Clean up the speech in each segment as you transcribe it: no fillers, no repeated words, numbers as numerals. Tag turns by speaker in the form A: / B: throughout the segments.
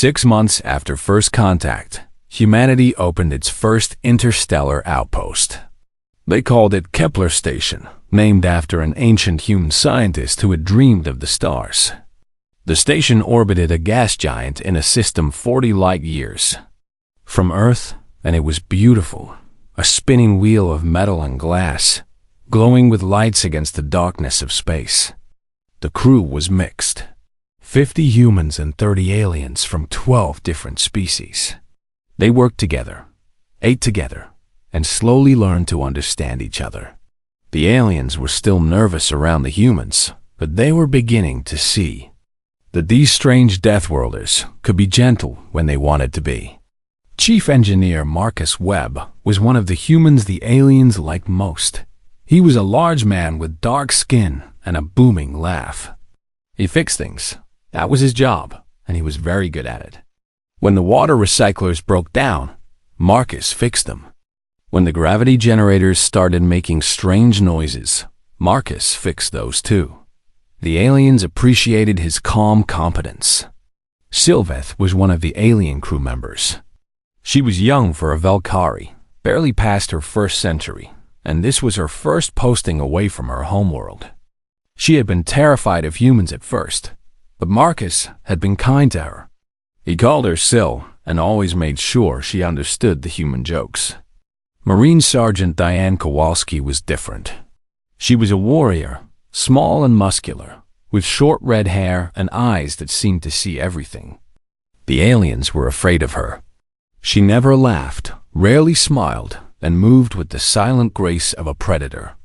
A: 6 months after first contact, humanity opened its first interstellar outpost. They called it Kepler Station, named after an ancient human scientist who had dreamed of the stars. The station orbited a gas giant in a system 40 light-years from Earth, and it was beautiful, a spinning wheel of metal and glass, glowing with lights against the darkness of space. The crew was mixed. 50 humans and 30 aliens from 12 different species. They worked together, ate together, and slowly learned to understand each other. The aliens were still nervous around the humans, but they were beginning to see that these strange DeathWorlders could be gentle when they wanted to be. Chief Engineer Marcus Webb was one of the humans the aliens liked most. He was a large man with dark skin and a booming laugh. He fixed things. That was his job, and he was very good at it. When the water recyclers broke down, Marcus fixed them. When the gravity generators started making strange noises, Marcus fixed those too. The aliens appreciated his calm competence. Sylveth was one of the alien crew members. She was young for a Valkyrie, barely past her first century, and this was her first posting away from her homeworld. She had been terrified of humans at first, but Marcus had been kind to her. He called her Sil and always made sure she understood the human jokes. Marine Sergeant Diane Kowalski was different. She was a warrior, small and muscular, with short red hair and eyes that seemed to see everything. The aliens were afraid of her. She never laughed, rarely smiled, and moved with the silent grace of a predator.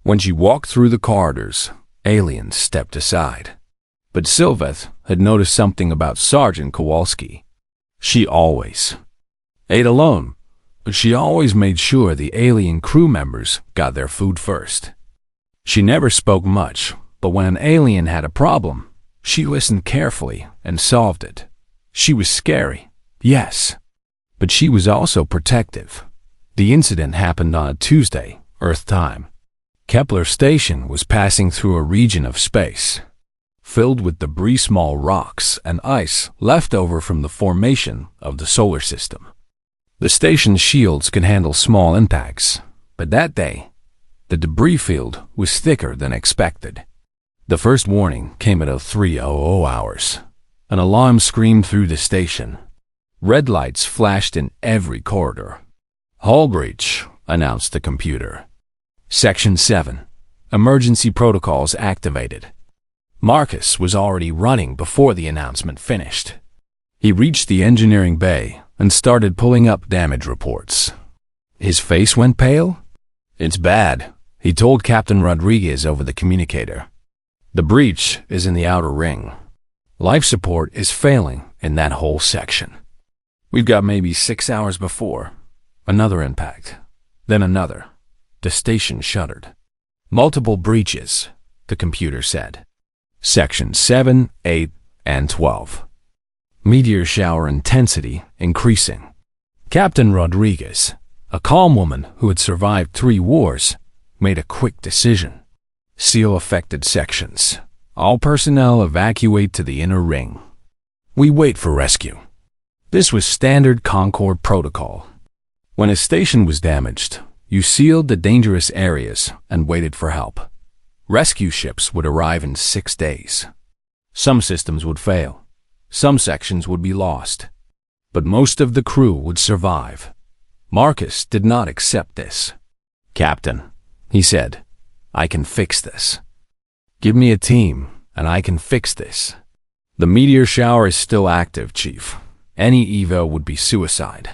A: When she walked through the corridors, aliens stepped aside. But Sylveth had noticed something about Sergeant Kowalski. She always ate alone, but she always made sure the alien crew members got their food first. She never spoke much, but when an alien had a problem, she listened carefully and solved it. She was scary, yes, but she was also protective. The incident happened on a Tuesday, Earth time. Kepler Station was passing through a region of space filled with debris, small rocks, and ice left over from the formation of the solar system. The station's shields could handle small impacts, but that day, the debris field was thicker than expected. The first warning came at 03:00 hours. An alarm screamed through the station. Red lights flashed in every corridor. "Hull breach," announced the computer. Section 7. Emergency protocols activated. Marcus was already running before the announcement finished. He reached the engineering bay and started pulling up damage reports. His face went pale. "It's bad," he told Captain Rodriguez over the communicator. "The breach is in the outer ring. Life support is failing in that whole section. We've got maybe 6 hours before. Another impact. Then another." The station shuddered. "Multiple breaches," the computer said. Sections 7, 8, and 12. Meteor shower intensity increasing. Captain Rodriguez, a calm woman who had survived 3 wars, made a quick decision. Seal affected sections. All personnel evacuate to the inner ring. We wait for rescue. This was standard Concord protocol. When a station was damaged, you sealed the dangerous areas and waited for help. Rescue ships would arrive in 6 days. Some systems would fail. Some sections would be lost. But most of the crew would survive. Marcus did not accept this. "Captain," he said, "I can fix this. Give me a team, and I can fix this. The meteor shower is still active, Chief. Any evo would be suicide.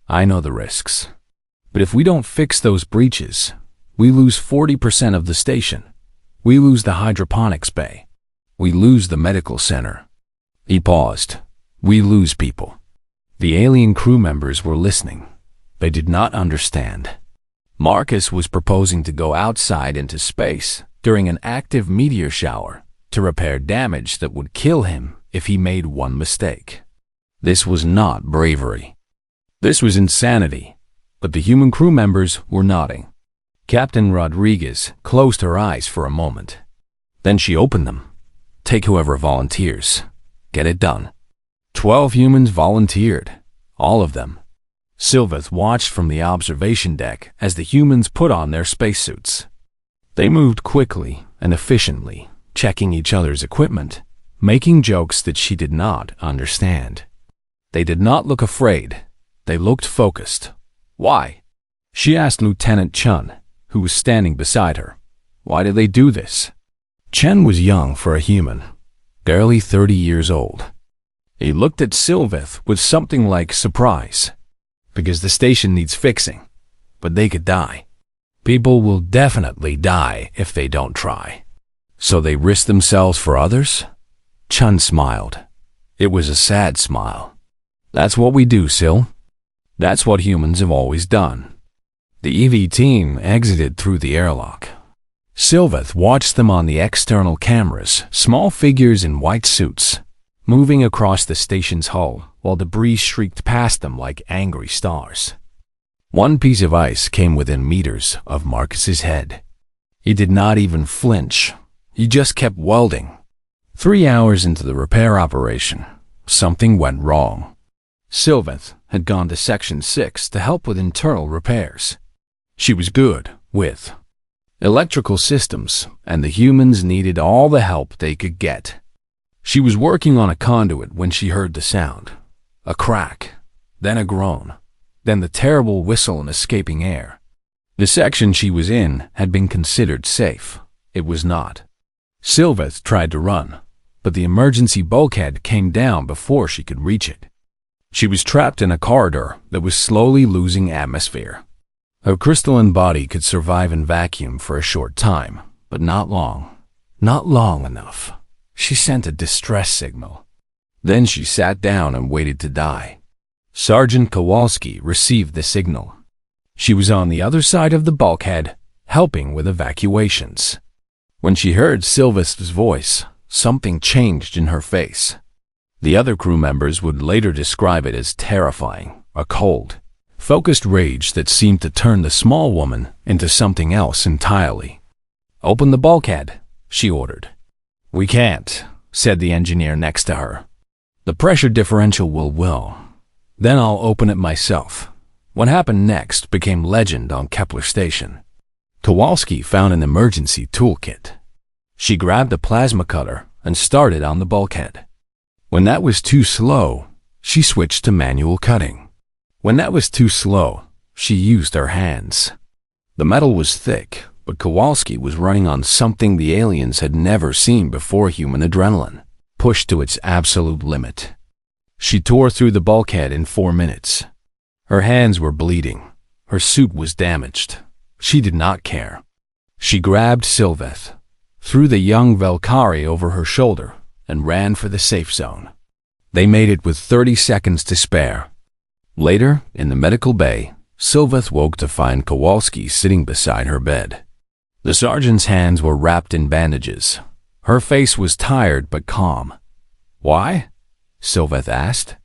A: I know the risks. But if we don't fix those breaches, we lose 40% of the station. We lose the hydroponics bay. We lose the medical center." He paused. "We lose people." The alien crew members were listening. They did not understand. Marcus was proposing to go outside into space during an active meteor shower to repair damage that would kill him if he made one mistake. This was not bravery. This was insanity. But the human crew members were nodding. Captain Rodriguez closed her eyes for a moment. Then she opened them. "Take whoever volunteers. Get it done. 12 humans volunteered, all of them. Sylveth watched from the observation deck as the humans put on their spacesuits. They moved quickly and efficiently, checking each other's equipment, making jokes that she did not understand. They did not look afraid. They looked focused. Why? She asked Lieutenant Chun, who was standing beside her. Why did they do this? Chen was young for a human, barely 30 years old. He looked at Sylveth with something like surprise. Because the station needs fixing, but they could die. People will definitely die if they don't try. So they risk themselves for others? Chun smiled. It was a sad smile. That's what we do, Sil. That's what humans have always done. The EV team exited through the airlock. Sylveth watched them on the external cameras, small figures in white suits, moving across the station's hull while debris shrieked past them like angry stars. One piece of ice came within meters of Marcus's head. He did not even flinch. He just kept welding. 3 hours into the repair operation, something went wrong. Sylveth had gone to Section 6 to help with internal repairs. She was good with electrical systems, and the humans needed all the help they could get. She was working on a conduit when she heard the sound. A crack, then a groan, then the terrible whistle and escaping air. The section she was in had been considered safe. It was not. Sylveth tried to run, but the emergency bulkhead came down before she could reach it. She was trapped in a corridor that was slowly losing atmosphere. Her crystalline body could survive in vacuum for a short time, but not long. Not long enough. She sent a distress signal. Then she sat down and waited to die. Sergeant Kowalski received the signal. She was on the other side of the bulkhead, helping with evacuations. When she heard Sylveth's voice, something changed in her face. The other crew members would later describe it as terrifying, a cold, focused rage that seemed to turn the small woman into something else entirely. "Open the bulkhead," she ordered. "We can't," said the engineer next to her. "The pressure differential will. Then I'll open it myself." What happened next became legend on Kepler Station. Kowalski found an emergency toolkit. She grabbed a plasma cutter and started on the bulkhead. When that was too slow, she switched to manual cutting. When that was too slow, she used her hands. The metal was thick, but Kowalski was running on something the aliens had never seen before: human adrenaline, pushed to its absolute limit. She tore through the bulkhead in 4 minutes. Her hands were bleeding. Her suit was damaged. She did not care. She grabbed Sylveth, threw the young Valkyrie over her shoulder, and ran for the safe zone. They made it with 30 seconds to spare. Later, in the medical bay, Sylveth woke to find Kowalski sitting beside her bed. The sergeant's hands were wrapped in bandages. Her face was tired but calm. "Why?" Sylveth asked.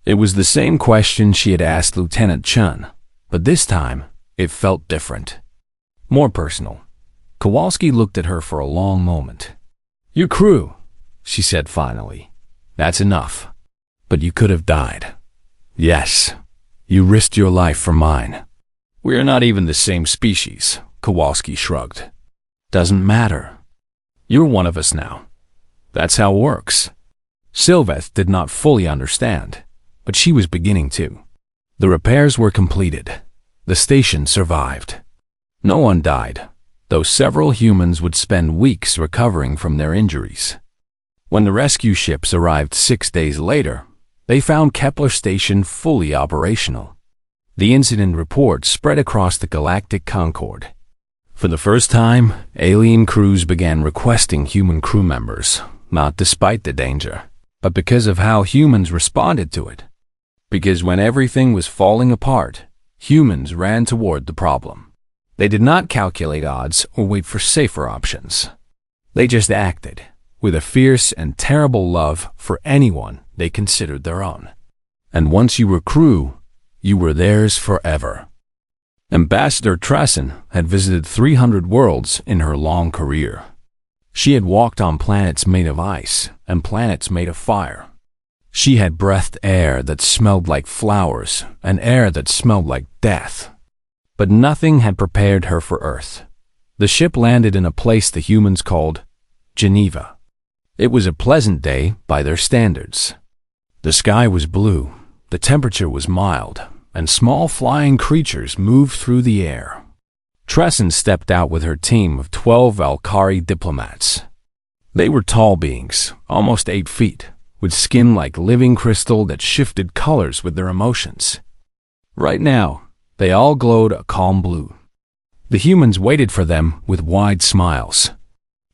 A: It was the same question she had asked Lieutenant Chun, but this time it felt different, more personal. Kowalski looked at her for a long moment. "Your crew," she said finally. "That's enough. But you could have died." "Yes, you risked your life for mine." "We are not even the same species," Kowalski shrugged. "Doesn't matter. You're one of us now. That's how it works." Sylveth did not fully understand, but she was beginning to. The repairs were completed. The station survived. No one died, though several humans would spend weeks recovering from their injuries. When the rescue ships arrived 6 days later, they found Kepler Station fully operational. The incident report spread across the galactic concord. For the first time, alien crews began requesting human crew members, not despite the danger, but because of how humans responded to it. Because when everything was falling apart, humans ran toward the problem. They did not calculate odds or wait for safer options. They just acted, with a fierce and terrible love for anyone they considered their own. And once you were crew, you were theirs forever. Ambassador Trassen had visited 300 worlds in her long career. She had walked on planets made of ice and planets made of fire. She had breathed air that smelled like flowers and air that smelled like death. But nothing had prepared her for Earth. The ship landed in a place the humans called Geneva. It was a pleasant day by their standards. The sky was blue, the temperature was mild, and small flying creatures moved through the air. Tresson stepped out with her team of 12 Valkyrie diplomats. They were tall beings, almost 8 feet, with skin like living crystal that shifted colors with their emotions. Right now, they all glowed a calm blue. The humans waited for them with wide smiles.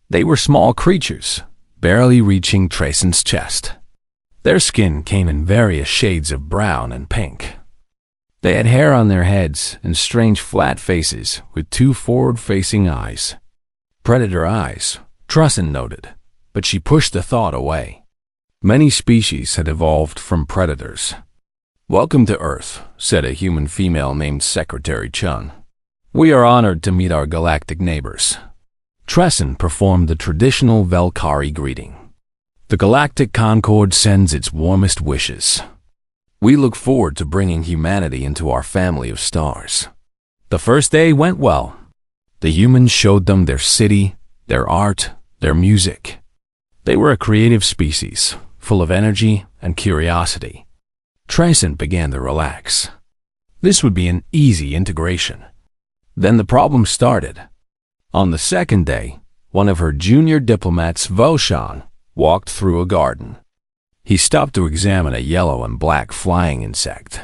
A: They were small creatures, barely reaching Tresson's chest. Their skin came in various shades of brown and pink. They had hair on their heads and strange flat faces with 2 forward-facing eyes. Predator eyes, Tresson noted, but she pushed the thought away. Many species had evolved from predators. "Welcome to Earth," said a human female named Secretary Chun. "We are honored to meet our galactic neighbors." Tresson performed the traditional Valkyrie greeting. "The Galactic Concord sends its warmest wishes. We look forward to bringing humanity into our family of stars." The first day went well. The humans showed them their city, their art, their music. They were a creative species, full of energy and curiosity. Tresson began to relax. This would be an easy integration. Then the problem started. On the second day, one of her junior diplomats, Velshan, walked through a garden. He stopped to examine a yellow and black flying insect.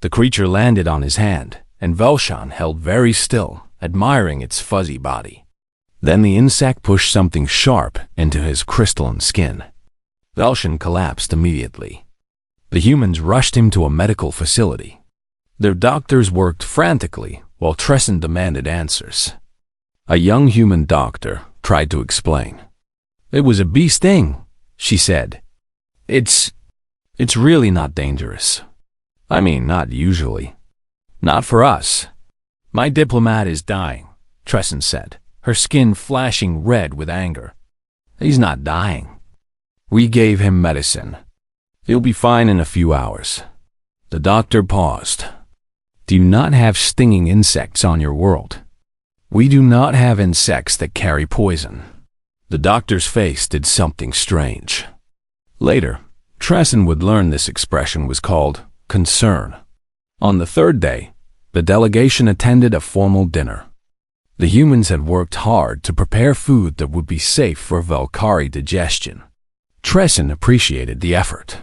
A: The creature landed on his hand, and Velshan held very still, admiring its fuzzy body. Then the insect pushed something sharp into his crystalline skin. Velshan collapsed immediately. The humans rushed him to a medical facility. Their doctors worked frantically while Tresson demanded answers. A young human doctor tried to explain. "It was a bee sting," she said. It's really not dangerous. I mean, not usually. Not for us." "My diplomat is dying," Tresson said, her skin flashing red with anger. "He's not dying. We gave him medicine. He'll be fine in a few hours." The doctor paused. "Do you not have stinging insects on your world?" "We do not have insects that carry poison." The doctor's face did something strange. Later, Tresson would learn this expression was called concern. On the third day, the delegation attended a formal dinner. The humans had worked hard to prepare food that would be safe for Valkyrie digestion. Tresson appreciated the effort.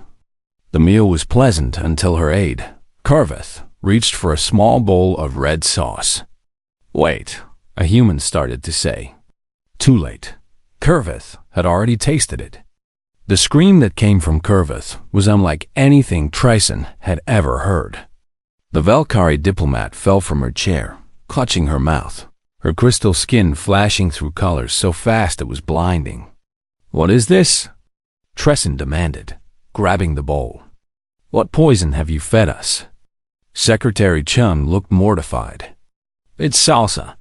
A: The meal was pleasant until her aide, Curveth, reached for a small bowl of red sauce. "Wait," a human started to say. Too late. Curveth had already tasted it. The scream that came from Curveth was unlike anything Tresson had ever heard. The Valkyrie diplomat fell from her chair, clutching her mouth, her crystal skin flashing through colors so fast it was blinding. "What is this?" Tresson demanded, grabbing the bowl. "What poison have you fed us?" Secretary Chun looked mortified. "It's salsa.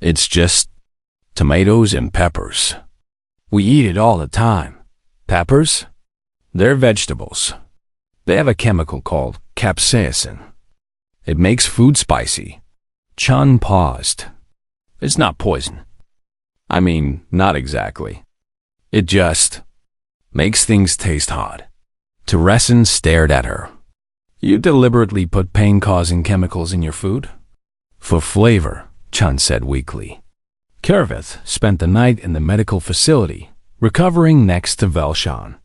A: It's just tomatoes and peppers. We eat it all the time." "Peppers? They're vegetables. They have a chemical called capsaicin. It makes food spicy." Chun paused. "It's not poison. I mean, not exactly. It just makes things taste hot." Tresson stared at her. "You deliberately put pain-causing chemicals in your food?" "For flavor," Chun said weakly. Curveth spent the night in the medical facility, recovering next to Velshan.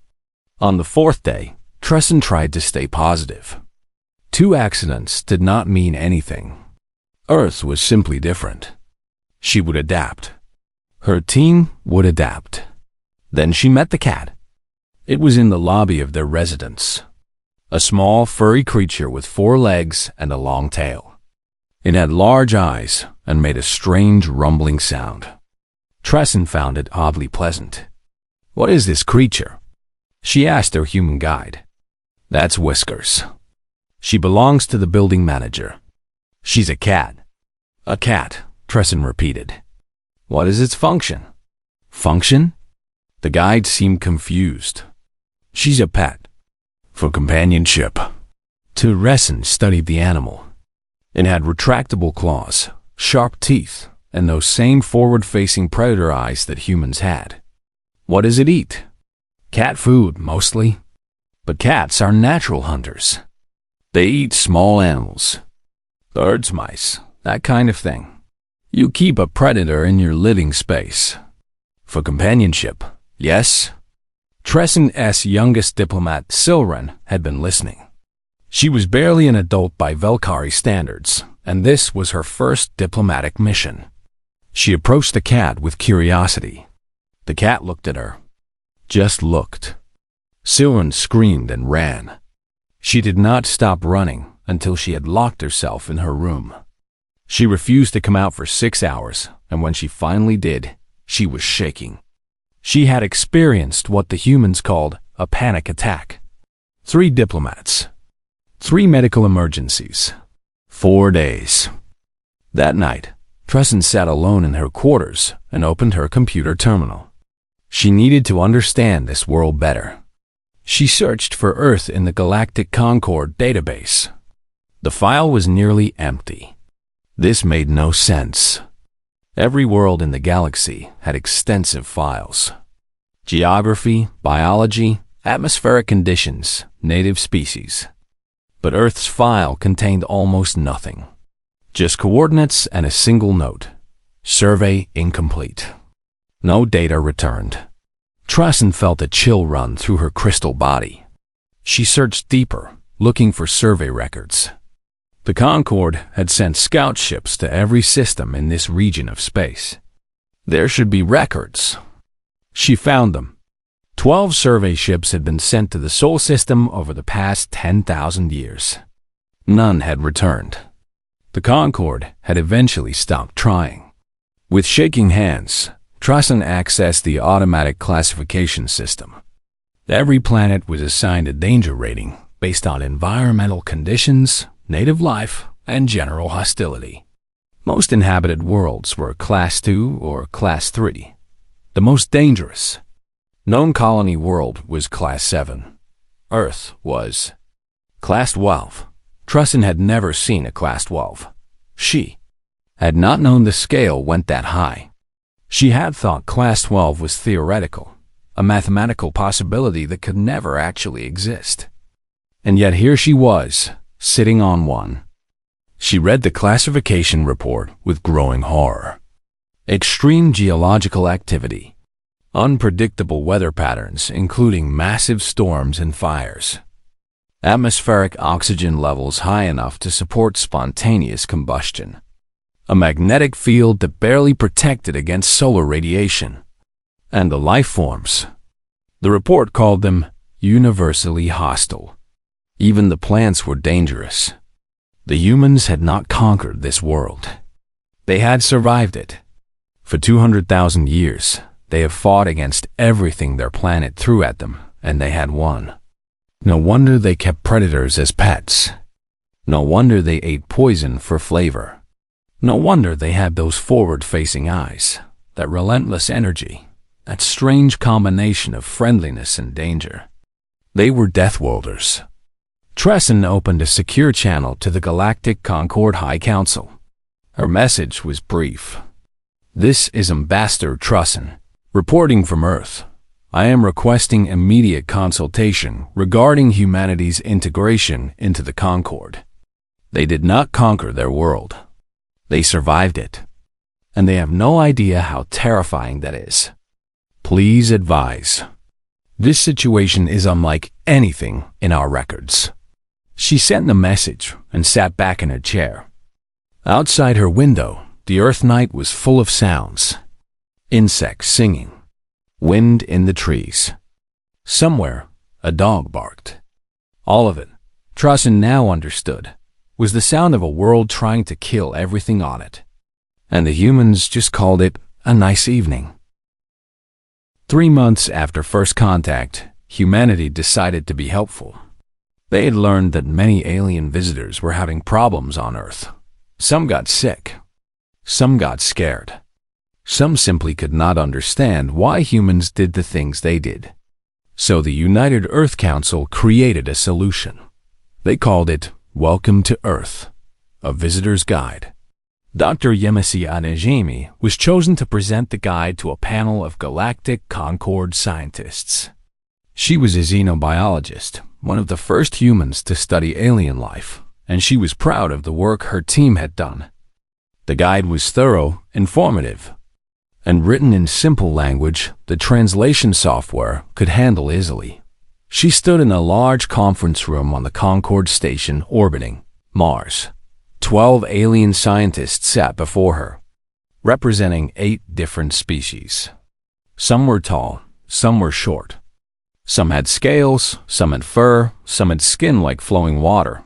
A: On the fourth day, Tresson tried to stay positive. 2 accidents did not mean anything. Earth was simply different. She would adapt. Her team would adapt. Then she met the cat. It was in the lobby of their residence. A small, furry creature with 4 legs and a long tail. It had large eyes and made a strange rumbling sound. Tresson found it oddly pleasant. "What is this creature?" she asked her human guide. "That's Whiskers. She belongs to the building manager. She's a cat." "A cat," Tresson repeated. "What is its function?" "Function?" The guide seemed confused. "She's a pet. For companionship. Narration studied the animal. It had retractable claws, sharp teeth, and those same forward-facing predator eyes that humans had. What does it eat? Cat food, mostly. But cats are natural hunters. They eat small animals. Birds, mice, that kind of thing. You keep a predator in your living space. For companionship, yes. Narration's youngest diplomat, Silren, had been listening. She was barely an adult by Velkari standards, and this was her first diplomatic mission. She approached the cat with curiosity. The cat looked at her. Just looked. Silren screamed and ran. She did not stop running until she had locked herself in her room. She refused to come out for 6 hours, and when she finally did, she was shaking. She had experienced what the humans called a panic attack. 3 diplomats. 3 medical emergencies. 4 days. That night, Narration sat alone in her quarters and opened her computer terminal. She needed to understand this world better. She searched for Earth in the Galactic Concord database. The file was nearly empty. This made no sense. Every world in the galaxy had extensive files. Geography, biology, atmospheric conditions, native species. But Earth's file contained almost nothing. Just coordinates and a single note. Survey incomplete. No data returned. Narration felt a chill run through her crystal body. She searched deeper, looking for survey records. The Concord had sent scout ships to every system in this region of space. There should be records. She found them. 12 survey ships had been sent to the Sol system over the past 10,000 years. None had returned. The Concord had eventually stopped trying. With shaking hands, Narration accessed the automatic classification system. Every planet was assigned a danger rating based on environmental conditions, native life, and general hostility. Most inhabited worlds were Class 2 or Class 3. The most dangerous known colony world was Class 7. Earth was Class 12. Narration had never seen a Class 12. She had not known the scale went that high. She had thought Class 12 was theoretical, a mathematical possibility that could never actually exist. And yet here she was, sitting on one. She read the classification report with growing horror. Extreme geological activity. Unpredictable weather patterns, including massive storms and fires. Atmospheric oxygen levels high enough to support spontaneous combustion. A magnetic field that barely protected against solar radiation. And the life forms. The report called them universally hostile. Even the plants were dangerous. The humans had not conquered this world. They had survived it. For 200,000 years, they have fought against everything their planet threw at them, and they had won. No wonder they kept predators as pets. No wonder they ate poison for flavor. No wonder they had those forward-facing eyes, that relentless energy, that strange combination of friendliness and danger. They were DeathWorlders. Narration opened a secure channel to the Galactic Concord High Council. Her message was brief. This is Ambassador Narration, reporting from Earth. I am requesting immediate consultation regarding humanity's integration into the Concord. They did not conquer their world. They survived it. And they have no idea how terrifying that is. Please advise. This situation is unlike anything in our records. She sent the message and sat back in her chair. Outside her window, the Earth night was full of sounds. Insects singing. Wind in the trees. Somewhere, a dog barked. All of it, Narration now understood, was the sound of a world trying to kill everything on it. And the humans just called it a nice evening. 3 months after first contact, humanity decided to be helpful. They had learned that many alien visitors were having problems on Earth. Some got sick. Some got scared. Some simply could not understand why humans did the things they did. So the United Earth Council created a solution. They called it Welcome to Earth, a visitor's guide. Dr. Yemisi Adejemi was chosen to present the guide to a panel of Galactic Concord scientists. She was a xenobiologist, one of the first humans to study alien life, and she was proud of the work her team had done. The guide was thorough, informative, and written in simple language the translation software could handle easily. She stood in a large conference room on the Concord station orbiting Mars. 12 alien scientists sat before her, representing 8 different species. Some were tall, some were short. Some had scales, some had fur, some had skin like flowing water.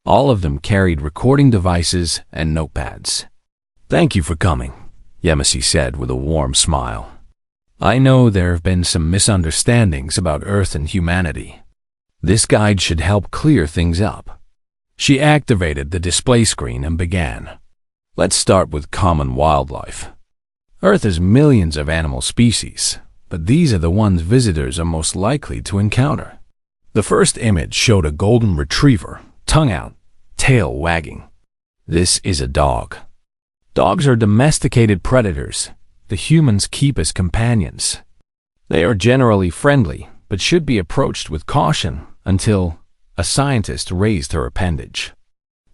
A: All of them carried recording devices and notepads. "Thank you for coming," Yemisi said with a warm smile. "I know there have been some misunderstandings about Earth and humanity. This guide should help clear things up." She activated the display screen and began. "Let's start with common wildlife. Earth has millions of animal species, but these are the ones visitors are most likely to encounter." The first image showed a golden retriever, tongue out, tail wagging. This is a dog. Dogs are domesticated predators the humans keep as companions. They are generally friendly, but should be approached with caution until a scientist raised her appendage.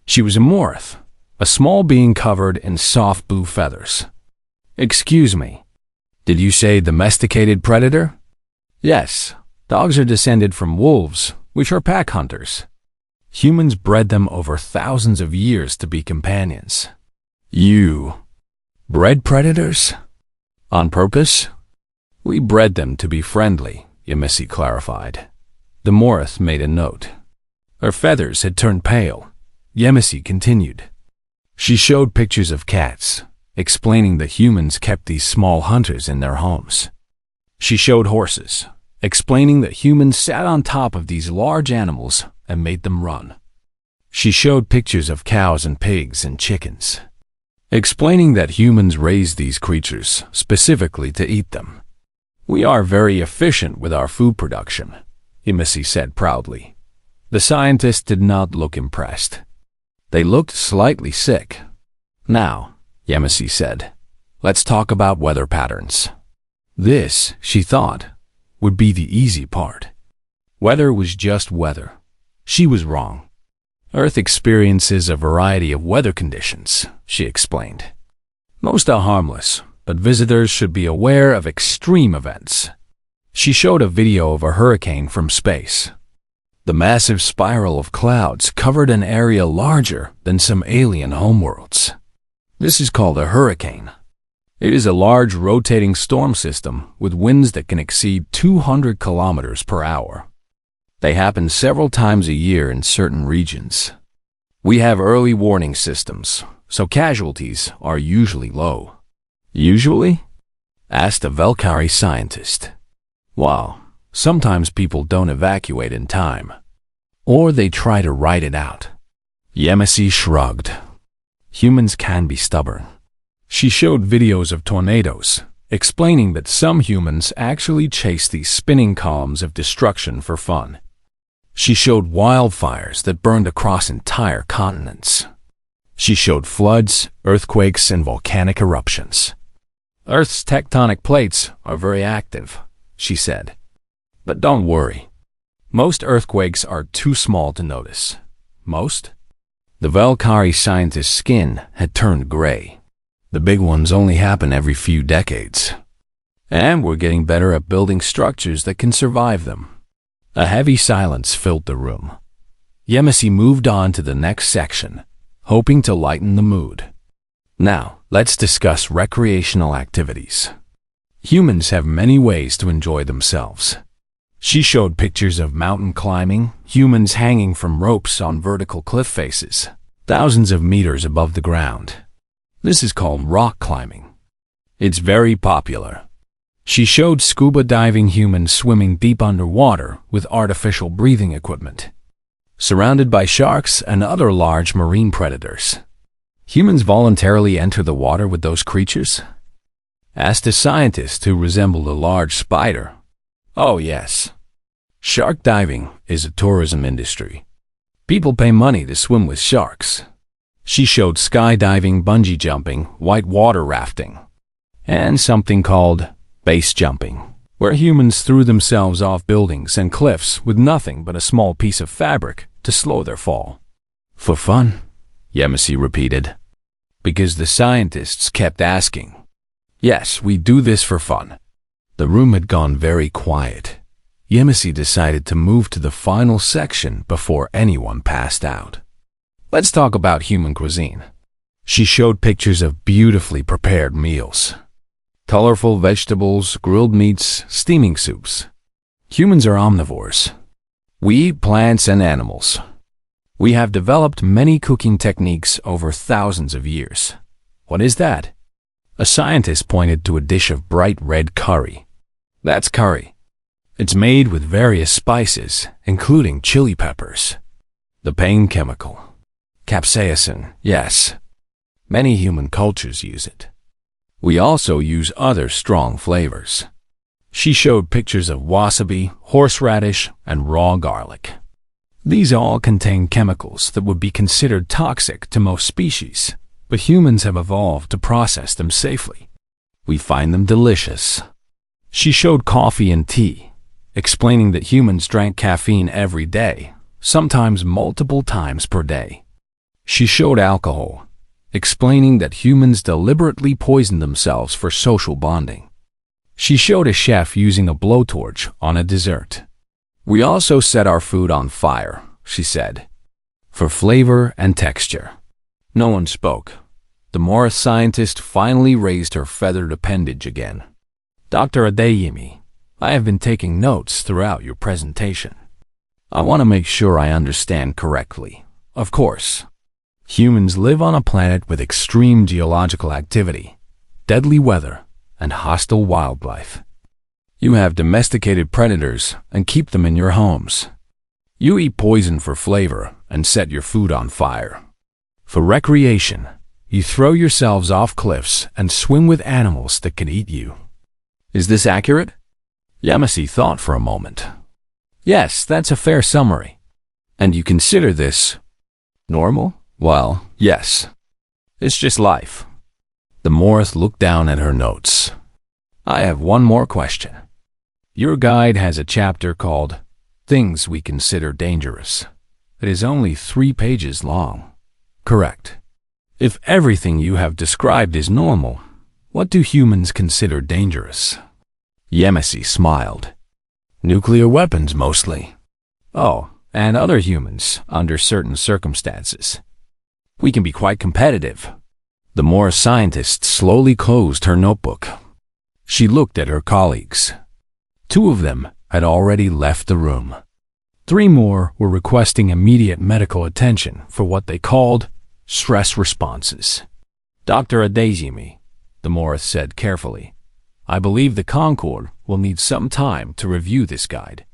A: She was a morph, a small being covered in soft blue feathers. "Excuse me, did you say domesticated predator?" "Yes, dogs are descended from wolves, which are pack hunters. Humans bred them over thousands of years to be companions." "You bred predators? On purpose?" "We bred them to be friendly," Yemisi clarified. The morph made a note. Her feathers had turned pale. Yemisi continued. She showed pictures of cats, explaining that humans kept these small hunters in their homes. She showed horses, explaining that humans sat on top of these large animals and made them run. She showed pictures of cows and pigs and chickens, explaining that humans raised these creatures specifically to eat them. "We are very efficient with our food production," Yemisi said proudly. The scientists did not look impressed. They looked slightly sick. "Now," Yemisi said, "let's talk about weather patterns." This, she thought, would be the easy part. Weather was just weather. She was wrong. Earth experiences a variety of weather conditions, she explained. Most are harmless, but visitors should be aware of extreme events. She showed a video of a hurricane from space. The massive spiral of clouds covered an area larger than some alien homeworlds. This is called a hurricane. It is a large rotating storm system with winds that can exceed 200 kilometers per hour. They happen several times a year in certain regions. We have early warning systems, so casualties are usually low. "Usually?" asked a Valkyrie scientist. "Wow, sometimes people don't evacuate in time. Or they try to ride it out." Yemisi shrugged. Humans can be stubborn. She showed videos of tornadoes, explaining that some humans actually chase these spinning columns of destruction for fun. She showed wildfires that burned across entire continents. She showed floods, earthquakes, and volcanic eruptions. "Earth's tectonic plates are very active," she said. "But don't worry. Most earthquakes are too small to notice." "Most?" The Valkyrie scientist's skin had turned gray. "The big ones only happen every few decades. And we're getting better at building structures that can survive them." A heavy silence filled the room. Yemisi moved on to the next section, hoping to lighten the mood. "Now, let's discuss recreational activities. Humans have many ways to enjoy themselves." She showed pictures of mountain climbing, humans hanging from ropes on vertical cliff faces, thousands of meters above the ground. This is called rock climbing. It's very popular. She showed scuba diving humans swimming deep underwater with artificial breathing equipment, surrounded by sharks and other large marine predators. "Humans voluntarily enter the water with those creatures?" asked a scientist who resembled a large spider. "Oh yes, Shark diving is a tourism industry. People pay money to swim with sharks. She showed skydiving, bungee jumping, whitewater rafting, and something called base jumping, where humans threw themselves off buildings and cliffs with nothing but a small piece of fabric to slow their fall. For fun, Yemisi repeated, because the scientists kept asking. Yes, we do this for fun. The room had gone very quiet. Yemisi decided to move to the final section before anyone passed out. Let's talk about human cuisine. She showed pictures of beautifully prepared meals. Colorful vegetables, grilled meats, steaming soups. Humans are omnivores. We eat plants and animals. We have developed many cooking techniques over thousands of years. What is that? A scientist pointed to a dish of bright red curry. That's curry. It's made with various spices, including chili peppers. The pain chemical. Capsaicin, yes. Many human cultures use it. We also use other strong flavors. She showed pictures of wasabi, horseradish, and raw garlic. These all contain chemicals that would be considered toxic to most species, but humans have evolved to process them safely. We find them delicious. She showed coffee and tea, explaining that humans drank caffeine every day, sometimes multiple times per day. She showed alcohol, explaining that humans deliberately poison themselves for social bonding. She showed a chef using a blowtorch on a dessert. We also set our food on fire, she said, for flavor and texture. No one spoke. The Morris scientist finally raised her feathered appendage again. Dr. Adeyemi, I have been taking notes throughout your presentation. I want to make sure I understand correctly. Of course, humans live on a planet with extreme geological activity, deadly weather, and hostile wildlife. You have domesticated predators and keep them in your homes. You eat poison for flavor and set your food on fire. For recreation, you throw yourselves off cliffs and swim with animals that can eat you. Is this accurate? Yemisi thought for a moment. Yes, that's a fair summary. And you consider this normal? Well, yes. It's just life. The Morris looked down at her notes. I have one more question. Your guide has a chapter called Things We Consider Dangerous. It is only 3 pages long. Correct. If everything you have described is normal, what do humans consider dangerous? Yemisi smiled. Nuclear weapons, mostly. Oh, and other humans, under certain circumstances. We can be quite competitive. The Morris scientist slowly closed her notebook. She looked at her colleagues. 2 of them had already left the room. 3 more were requesting immediate medical attention for what they called stress responses. Dr. Adeyemi, the Morris said carefully, I believe the Concord will need some time to review this guide.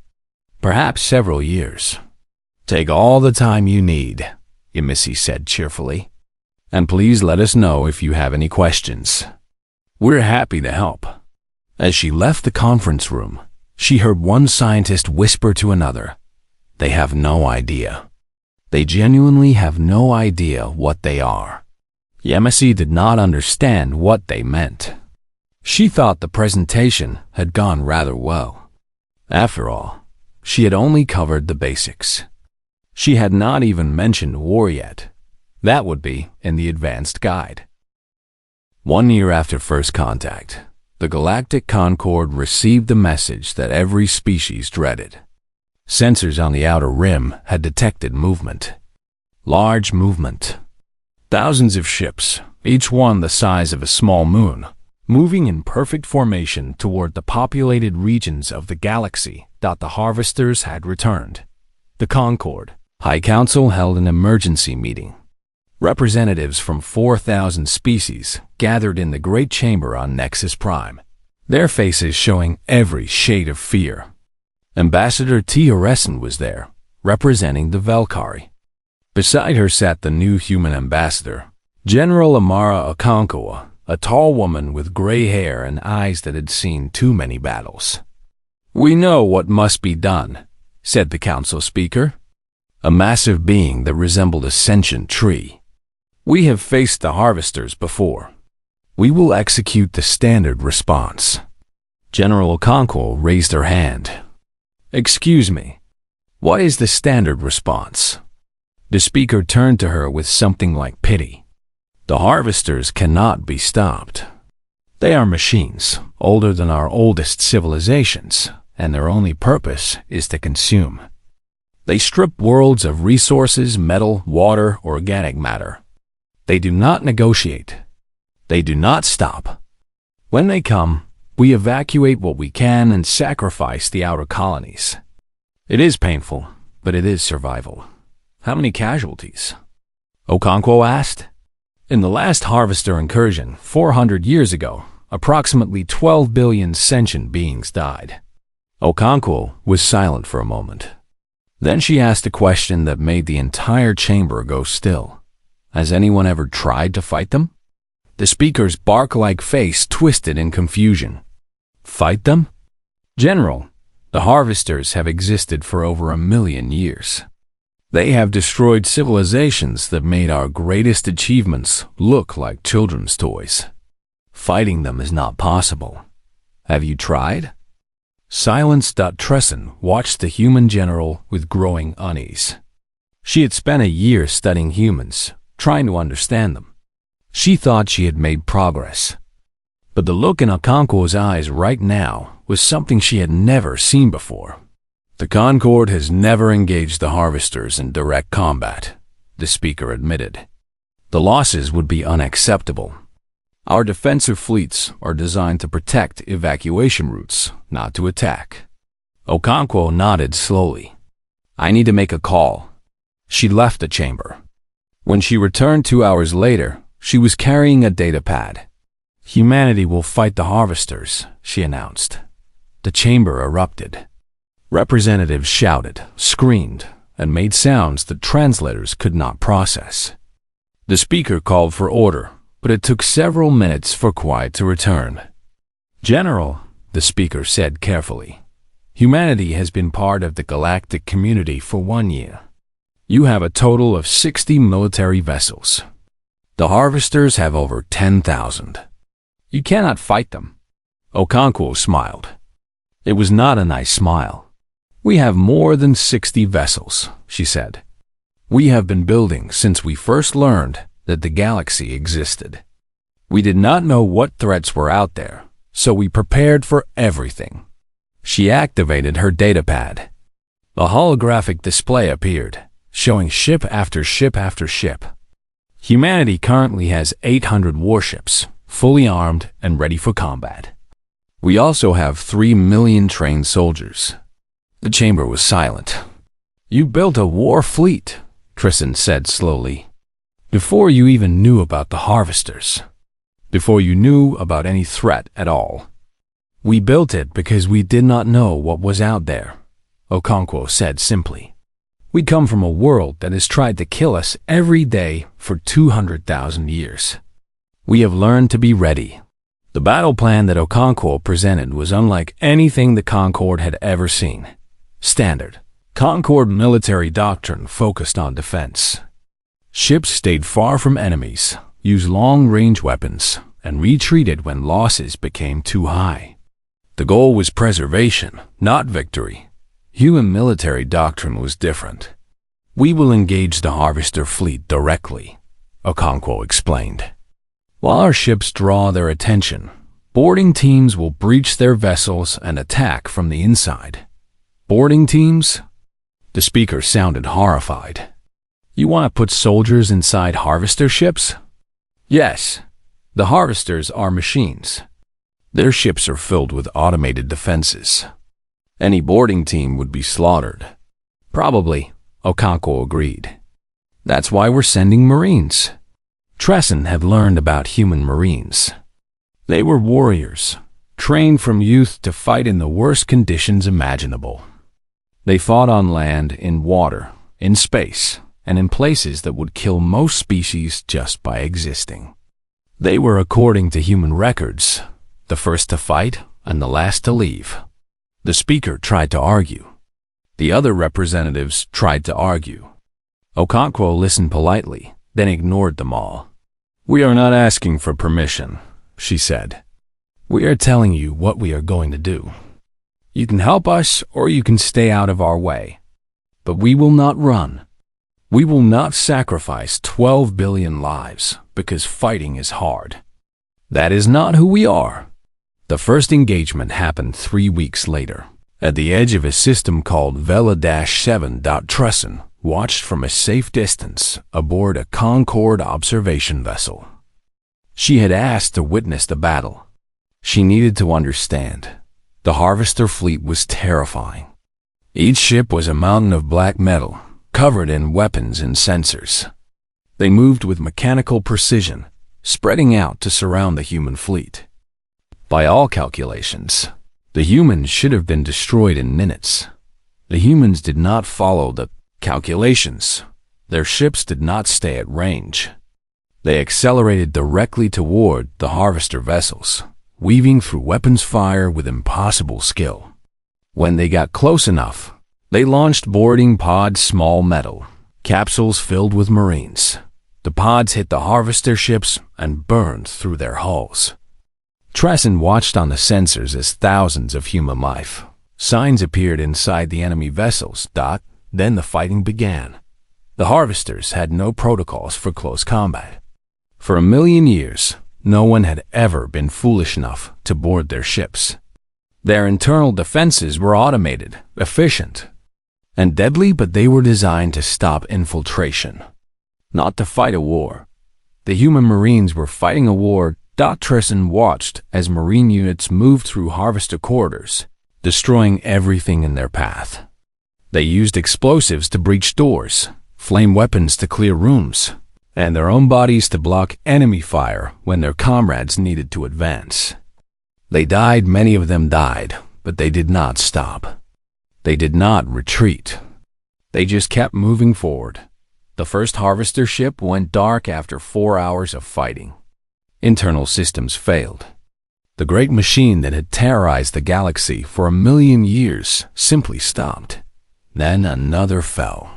A: Perhaps several years. Take all the time you need, Yemisi said cheerfully. And please let us know if you have any questions. We're happy to help. As she left the conference room, she heard one scientist whisper to another, They have no idea. They genuinely have no idea what they are. Yemisi did not understand what they meant. She thought the presentation had gone rather well. After all, she had only covered the basics. She had not even mentioned war yet. That would be in the advanced guide. 1 year after first contact, the Galactic Concord received the message that every species dreaded. Sensors on the outer rim had detected movement. Large movement. Thousands of ships, each one the size of a small moon, moving in perfect formation toward the populated regions of the galaxy. The harvesters had returned. The Concord High Council held an emergency meeting. Representatives from 4,000 species gathered in the Great Chamber on Nexus Prime, their faces showing every shade of fear. Ambassador Tioresin was there, representing the Velkari. Beside her sat the new human ambassador, General Amara Okonkwo, a tall woman with gray hair and eyes that had seen too many battles. We know what must be done, said the council speaker, a massive being that resembled a sentient tree. "We have faced the harvesters before. We will execute the standard response." General Okonkwo raised her hand. "Excuse me, what is the standard response?" The speaker turned to her with something like pity. "The harvesters cannot be stopped. They are machines, older than our oldest civilizations, and their only purpose is to consume. They strip worlds of resources, metal, water, organic matter. They do not negotiate. They do not stop. When they come, we evacuate what we can and sacrifice the outer colonies. It is painful, but it is survival." "How many casualties?" Okonkwo asked. "In the last harvester incursion, 400 years ago, approximately 12 billion sentient beings died." Okonkwo was silent for a moment. Then she asked a question that made the entire chamber go still. "Has anyone ever tried to fight them?" The speaker's bark-like face twisted in confusion. "Fight them?" "General, the harvesters have existed for over 1,000,000 years. They have destroyed civilizations that made our greatest achievements look like children's toys. Fighting them is not possible. Have you tried?" Silence. Tresson watched the human general with growing unease. She had spent a year studying humans, trying to understand them. She thought she had made progress. But the look in Okonkwo's eyes right now was something she had never seen before. "The Concord has never engaged the harvesters in direct combat," the speaker admitted. "The losses would be unacceptable. Our defensive fleets are designed to protect evacuation routes, not to attack." Okonkwo nodded slowly. "I need to make a call." She left the chamber. When she returned 2 hours later, she was carrying a data pad. "Humanity will fight the harvesters," she announced. The chamber erupted. Representatives shouted, screamed, and made sounds that translators could not process. The speaker called for order, but it took several minutes for quiet to return. "General," the speaker said carefully, "humanity has been part of the galactic community for 1 year. You have a total of 60 military vessels. The harvesters have over 10,000. You cannot fight them." Okonkwo smiled. It was not a nice smile. "We have more than 60 vessels," she said. "We have been building since we first learned that the galaxy existed. We did not know what threats were out there, so we prepared for everything." She activated her datapad. A holographic display appeared, showing ship after ship after ship. "Humanity currently has 800 warships, fully armed and ready for combat. We also have 3 million trained soldiers." The chamber was silent. "You built a war fleet," Tresson said slowly, "before you even knew about the harvesters, before you knew about any threat at all." "We built it because we did not know what was out there," Okonkwo said simply. "We come from a world that has tried to kill us every day for 200,000 years. We have learned to be ready." The battle plan that Okonkwo presented was unlike anything the Concord had ever seen. Standard Concord military doctrine focused on defense. Ships stayed far from enemies, used long-range weapons, and retreated when losses became too high. The goal was preservation, not victory. Human military doctrine was different. "We will engage the harvester fleet directly," Okonkwo explained. "While our ships draw their attention, boarding teams will breach their vessels and attack from the inside." "Boarding teams?" The speaker sounded horrified. "You want to put soldiers inside harvester ships?" "Yes. The harvesters are machines. Their ships are filled with automated defenses. Any boarding team would be slaughtered." "Probably," Okonkwo agreed. "That's why we're sending Marines." Tresson had learned about human Marines. They were warriors, trained from youth to fight in the worst conditions imaginable. They fought on land, in water, in space, and in places that would kill most species just by existing. They were, according to human records, the first to fight and the last to leave. The speaker tried to argue. The other representatives tried to argue. Okonkwo listened politely, then ignored them all. "We are not asking for permission," she said. "We are telling you what we are going to do. You can help us or you can stay out of our way. But we will not run. We will not sacrifice 12 billion lives because fighting is hard. That is not who we are." The first engagement happened 3 weeks later. At the edge of a system called Vela-7. Tresson watched from a safe distance aboard a Concorde observation vessel. She had asked to witness the battle. She needed to understand. The Harvester fleet was terrifying. Each ship was a mountain of black metal, covered in weapons and sensors. They moved with mechanical precision, spreading out to surround the human fleet. By all calculations, the humans should have been destroyed in minutes. The humans did not follow the calculations. Their ships did not stay at range. They accelerated directly toward the Harvester vessels, weaving through weapons fire with impossible skill. When they got close enough, they launched boarding pods, small metal capsules filled with Marines. The pods hit the Harvester ships and burned through their hulls. Tresson watched on the sensors as thousands of human life signs appeared inside the enemy vessels. Then the fighting began. The Harvesters had no protocols for close combat. For 1,000,000 years, no one had ever been foolish enough to board their ships. Their internal defenses were automated, efficient, and deadly, but they were designed to stop infiltration, not to fight a war. The human Marines were fighting a war. Tresson watched as Marine units moved through Harvester corridors, destroying everything in their path. They used explosives to breach doors, flame weapons to clear rooms, and their own bodies to block enemy fire when their comrades needed to advance. They died, many of them died, but they did not stop. They did not retreat. They just kept moving forward. The first Harvester ship went dark after 4 hours of fighting. Internal systems failed. The great machine that had terrorized the galaxy for 1,000,000 years simply stopped. Then another fell.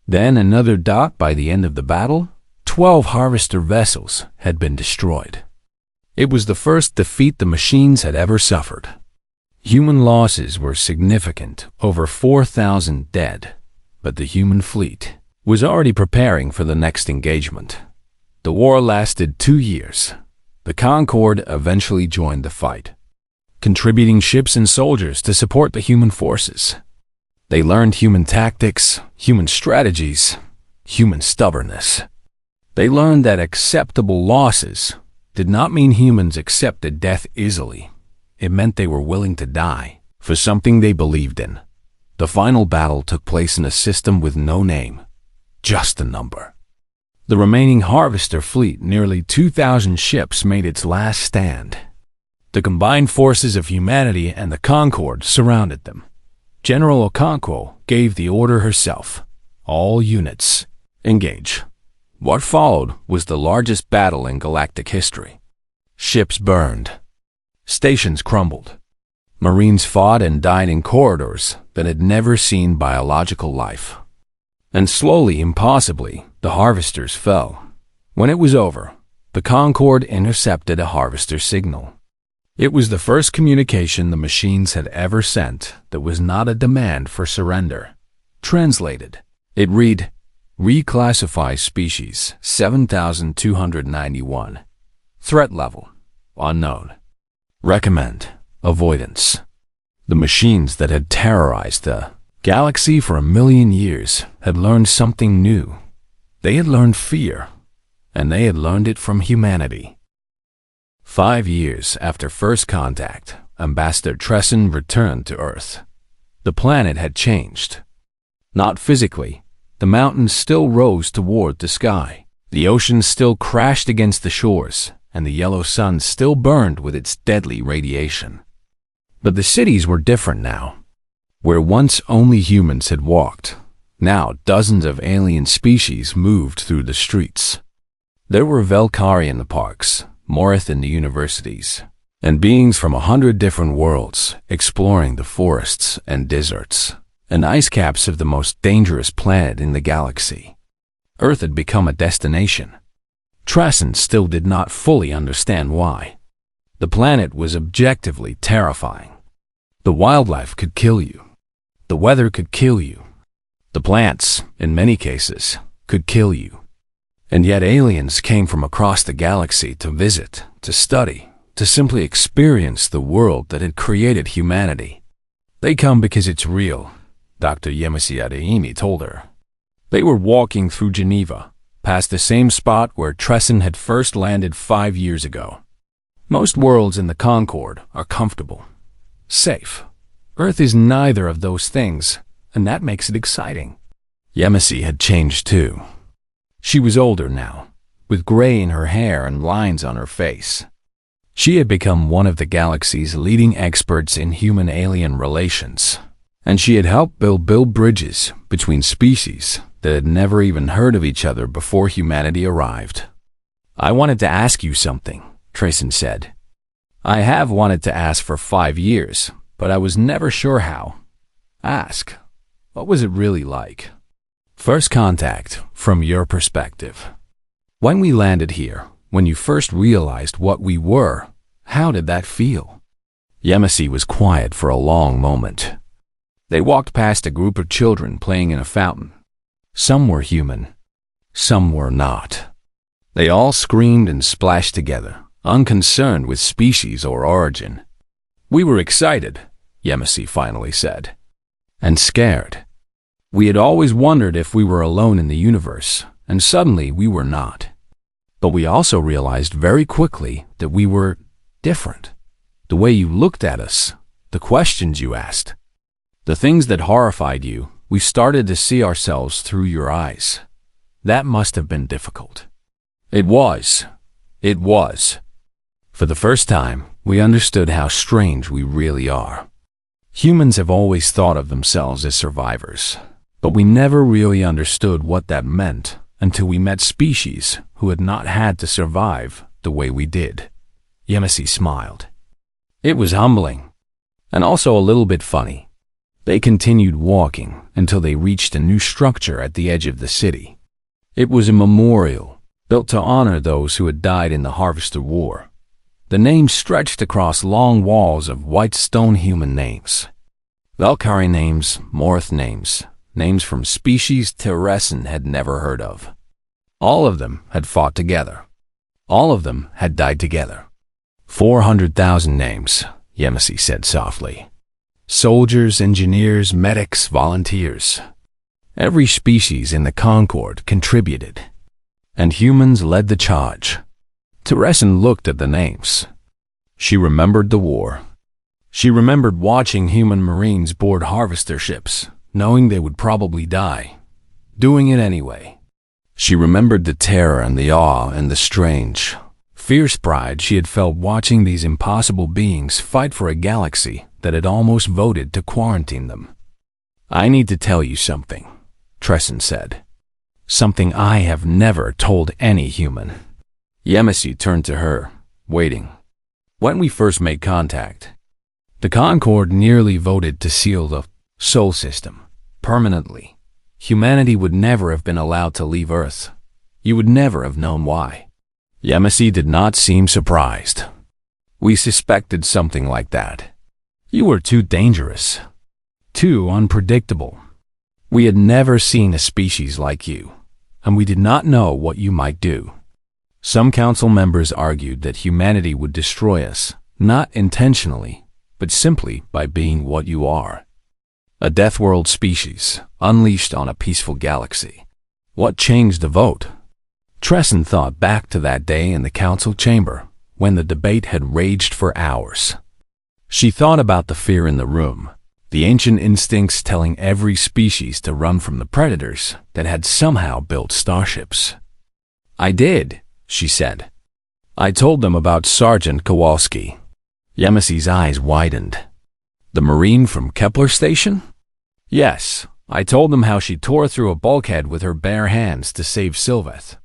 A: Then another. By the end of the battle, 12 Harvester vessels had been destroyed. It was the first defeat the machines had ever suffered. Human losses were significant, over 4,000 dead, but the human fleet was already preparing for the next engagement. The war lasted 2 years. The Concorde eventually joined the fight, contributing ships and soldiers to support the human forces. They learned human tactics, human strategies, human stubbornness. They learned that acceptable losses did not mean humans accepted death easily. It meant they were willing to die for something they believed in. The final battle took place in a system with no name, just a number. The remaining Harvester fleet, nearly 2,000 ships, made its last stand. The combined forces of humanity and the Concorde surrounded them. General Okonkwo gave the order herself. All units, engage. What followed was the largest battle in galactic history. Ships burned. Stations crumbled. Marines fought and died in corridors that had never seen biological life. And slowly, impossibly, the Harvesters fell. When it was over, the Concorde intercepted a Harvester signal. It was the first communication the machines had ever sent that was not a demand for surrender. Translated, it read, "Reclassify species 7291. Threat level, unknown. Recommend avoidance." The machines that had terrorized the galaxy for 1,000,000 years had learned something new. They had learned fear, and they had learned it from humanity. 5 years after first contact, Ambassador Tresson returned to Earth. The planet had changed. Not physically. The mountains still rose toward the sky. The oceans still crashed against the shores, and the yellow sun still burned with its deadly radiation. But the cities were different now. Where once only humans had walked, now dozens of alien species moved through the streets. There were Velkari in the parks, Morith in the universities, and beings from 100 different worlds exploring the forests and deserts. and ice caps of the most dangerous planet in the galaxy. Earth had become a destination. Tresson still did not fully understand why. The planet was objectively terrifying. The wildlife could kill you. The weather could kill you. The plants, in many cases, could kill you. And yet aliens came from across the galaxy to visit, to study, to simply experience the world that had created humanity. They come because it's real, Dr. Yemisi Adeyemi told her. They were walking through Geneva, past the same spot where Tresson had first landed 5 years ago. Most worlds in the Concorde are comfortable, safe. Earth is neither of those things, and that makes it exciting. Yemisi had changed too. She was older now, with gray in her hair and lines on her face. She had become one of the galaxy's leading experts in human-alien relations, and she had helped build bridges between species that had never even heard of each other before humanity arrived. "I wanted to ask you something," Tresson said. "I have wanted to ask for 5 years, but I was never sure how. Ask, what was it really like? First contact, from your perspective. When we landed here, when you first realized what we were, how did that feel?" Yemisi was quiet for a long moment. They walked past a group of children playing in a fountain. Some were human, some were not. They all screamed and splashed together, unconcerned with species or origin. "We were excited," Yemisi finally said, "and scared. We had always wondered if we were alone in the universe, and suddenly we were not. But we also realized very quickly that we were different. The way you looked at us, the questions you asked, the things that horrified you, we started to see ourselves through your eyes. That must have been difficult." It was. For the first time, we understood how strange we really are. Humans have always thought of themselves as survivors, but we never really understood what that meant until we met species who had not had to survive the way we did. Yemisi smiled. It was humbling, and also a little bit funny. They continued walking until they reached a new structure at the edge of the city. It was a memorial built to honor those who had died in the Harvester War. The names stretched across long walls of white stone human names. Valkyrie names, Morth names, names from species Tresson had never heard of. All of them had fought together. All of them had died together. 400,000 names, Yemisi said softly. Soldiers, engineers, medics, volunteers. Every species in the Concorde contributed, and humans led the charge. Tresson looked at the names. She remembered the war. She remembered watching human Marines board harvester ships, knowing they would probably die, doing it anyway. She remembered the terror and the awe and the strange, fierce pride she had felt watching these impossible beings fight for a galaxy that had almost voted to quarantine them. "I need to tell you something," Tresson said. "Something I have never told any human." Yemisi turned to her, waiting. "When we first made contact, the Concorde nearly voted to seal the Sol system permanently. Humanity would never have been allowed to leave Earth. You would never have known why." Yemisi did not seem surprised. "We suspected something like that. You were too dangerous, too unpredictable. We had never seen a species like you, and we did not know what you might do." Some council members argued that humanity would destroy us, not intentionally, but simply by being what you are. A DeathWorld species, unleashed on a peaceful galaxy. What changed the vote? Tresson thought back to that day in the council chamber, when the debate had raged for hours. She thought about the fear in the room, the ancient instincts telling every species to run from the predators that had somehow built starships. "I did," she said. "I told them about Sergeant Kowalski." Yemisi's eyes widened. "The Marine from Kepler Station?" "Yes, I told them how she tore through a bulkhead with her bare hands to save Sylveth.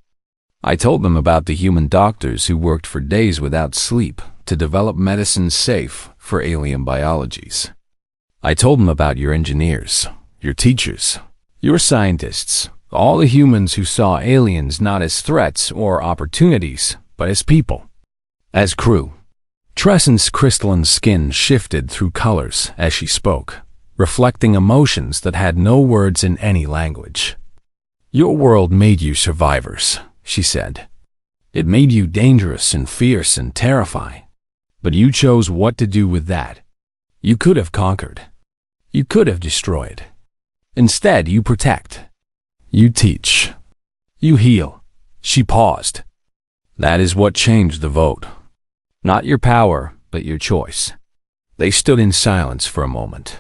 A: I told them about the human doctors who worked for days without sleep to develop medicines safe for alien biologies. I told them about your engineers, your teachers, your scientists, all the humans who saw aliens not as threats or opportunities, but as people, as crew. Tressen's crystalline skin shifted through colors as she spoke, reflecting emotions that had no words in any language. Your world made you survivors, she said. It made you dangerous and fierce and terrifying. But you chose what to do with that. You could have conquered. You could have destroyed. Instead, you protect. You teach. You heal. She paused. That is what changed the vote. Not your power, but your choice. They stood in silence for a moment.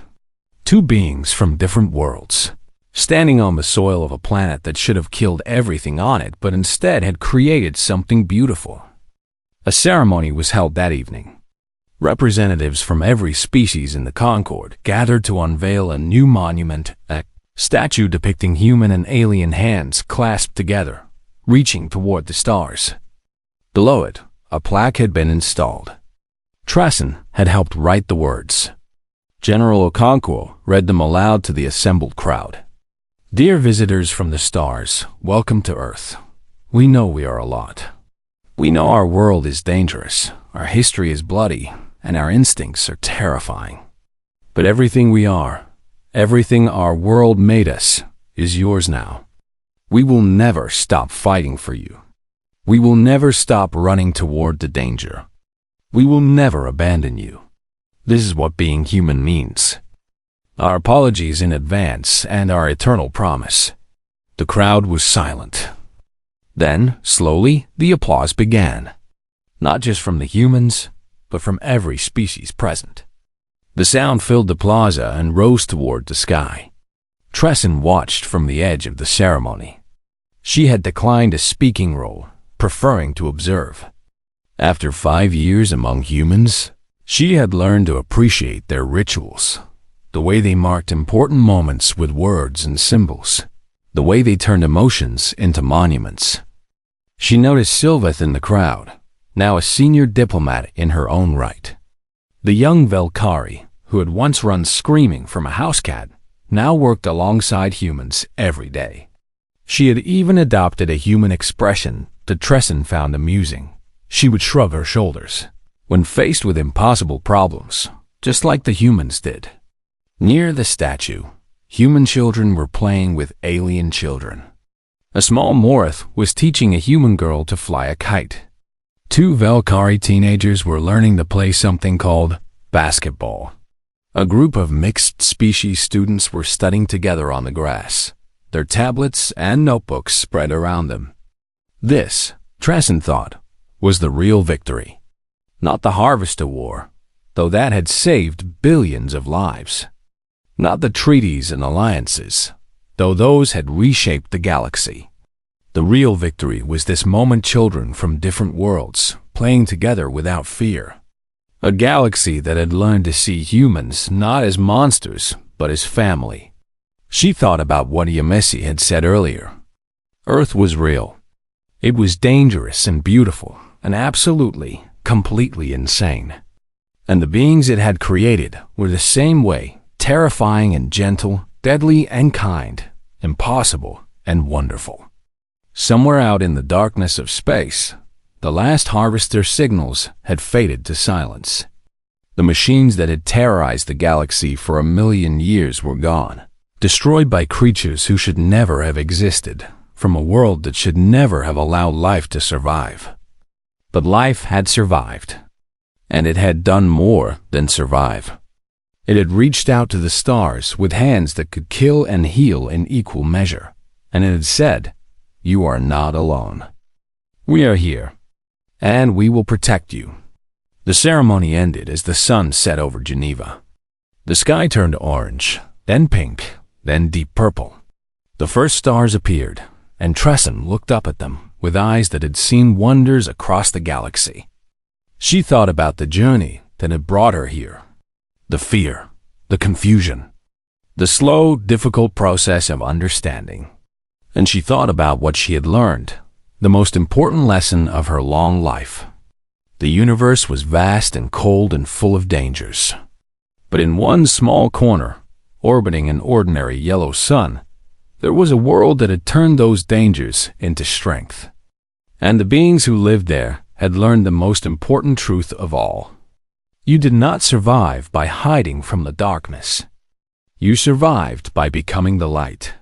A: Two beings from different worlds, standing on the soil of a planet that should have killed everything on it, but instead had created something beautiful. A ceremony was held that evening. Representatives from every species in the Concord gathered to unveil a new monument, a statue depicting human and alien hands clasped together, reaching toward the stars. Below it, a plaque had been installed. Tressen had helped write the words. General Okonkwo read them aloud to the assembled crowd. Dear visitors from the stars, welcome to Earth. We know we are a lot. We know our world is dangerous, our history is bloody, and our instincts are terrifying. But everything we are, everything our world made us, is yours now. We will never stop fighting for you. We will never stop running toward the danger. We will never abandon you. This is what being human means. Our apologies in advance and our eternal promise. The crowd was silent. Then, slowly, the applause began. Not just from the humans, but from every species present. The sound filled the plaza and rose toward the sky. Tressen watched from the edge of the ceremony. She had declined a speaking role, preferring to observe. After 5 years among humans, she had learned to appreciate their rituals, the way they marked important moments with words and symbols, the way they turned emotions into monuments. She noticed Sylveth in the crowd, now a senior diplomat in her own right. The young Velkari, who had once run screaming from a house cat, now worked alongside humans every day. She had even adopted a human expression that Tressen found amusing. She would shrug her shoulders when faced with impossible problems, just like the humans did. Near the statue, human children were playing with alien children. A small Morith was teaching a human girl to fly a kite. 2 Velkari teenagers were learning to play something called basketball. A group of mixed-species students were studying together on the grass, their tablets and notebooks spread around them. This, Tressen thought, was the real victory. Not the Harvester War, though that had saved billions of lives. Not the treaties and alliances, though those had reshaped the galaxy. The real victory was this moment: children from different worlds playing together without fear. A galaxy that had learned to see humans not as monsters, but as family. She thought about what Yamesi had said earlier. Earth was real. It was dangerous and beautiful, and absolutely, completely insane. And the beings it had created were the same way, terrifying and gentle, deadly and kind, impossible and wonderful. Somewhere out in the darkness of space, the last harvester signals had faded to silence. The machines that had terrorized the galaxy for 1,000,000 years were gone, destroyed by creatures who should never have existed, from a world that should never have allowed life to survive. But life had survived, and it had done more than survive. It had reached out to the stars with hands that could kill and heal in equal measure, and it had said, "You are not alone. We are here, and we will protect you." The ceremony ended as the sun set over Geneva. The sky turned orange, then pink, then deep purple. The first stars appeared, and Tressen looked up at them with eyes that had seen wonders across the galaxy. She thought about the journey that had brought her here. The fear, the confusion, the slow, difficult process of understanding. And she thought about what she had learned, the most important lesson of her long life. The universe was vast and cold and full of dangers. But in one small corner, orbiting an ordinary yellow sun, there was a world that had turned those dangers into strength. And the beings who lived there had learned the most important truth of all. You did not survive by hiding from the darkness. You survived by becoming the light.